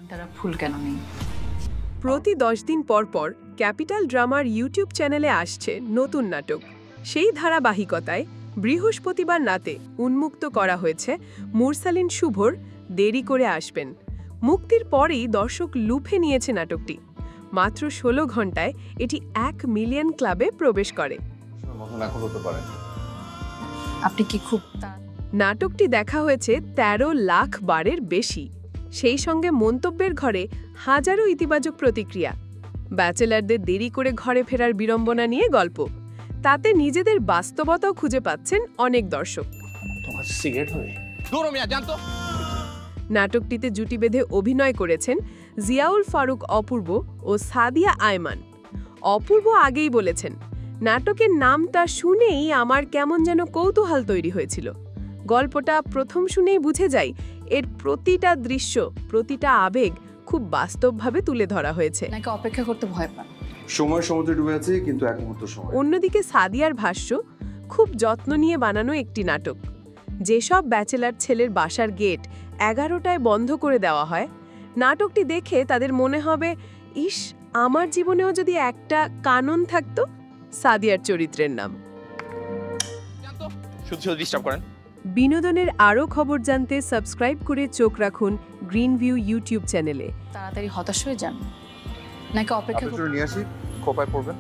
তারা ফুল কেন নেই? প্রতি 10 দিন পর পর ক্যাপিটাল ড্রামার ইউটিউব চ্যানেলে আসছে নতুন নাটক। সেই ধারাবাহিকতায় বৃহস্পতিবার রাতে উন্মুক্ত করা হয়েছে মুরসালিন শুভর দেরি করে আসবেন। মুক্তির পরেই দর্শক লুফে নিয়েছে নাটকটি। মাত্র 16 ঘন্টায় এটি 1 মিলিয়ন ক্লাবে প্রবেশ করে। আপনি কি খুব নাটকটি দেখা হয়েছে 13 লাখ বারের বেশি। সেই সঙ্গে মন্তব্যের ঘরে হাজারো ইতিবাচক প্রতিক্রিয়া। ব্যাচেলারদের দেরি করে ঘরে ফেরার বিড়ম্বনা নিয়ে গল্প। তাতে নিজেদের বাস্তবতাও খুঁজে পাচ্ছেন অনেক দর্শক। নাটকটিতে জুটি বেঁধে অভিনয় করেছেন জিয়াউল ফারুক অপূর্ব ও সাদিয়া আয়মান। অপূর্ব আগেই বলেছেন, নাটকের নামটা শুনেই আমার কেমন যেন কৌতূহল তৈরি হয়েছিল। গল্পটা প্রথম শুনেই বুঝে যাই এর প্রতিটা দৃশ্য, প্রতিটা আবেগ খুব বাস্তবভাবে তুলে ধরা হয়েছে। নাকি অপেক্ষা করতে ভয় পান? সমুদ্রে ডুবে আছি, কিন্তু এক মুহূর্ত সময়। অন্যদিকে সাদিয়ার ভাষ্য, খুব যত্ন নিয়ে বানানো একটি নাটক। যেসব ব্যাচেলার ছেলের বাসার গেট 11টায় বন্ধ করে দেওয়া হয়, নাটকটি দেখে তাদের মনে হবে, ইস, আমার জীবনেও যদি একটা কানন থাকতো। সাদিয়ার চরিত্রের নাম। বিনোদনের আরও খবর জানতে সাবস্ক্রাইব করে চোখ রাখুন গ্রিন ভিউ ইউটিউব চ্যানেলে। তাড়াতাড়ি হতাশ হয়ে যান নাকি অপেক্ষা নিয়ে আসি, খোপায় পড়বেন।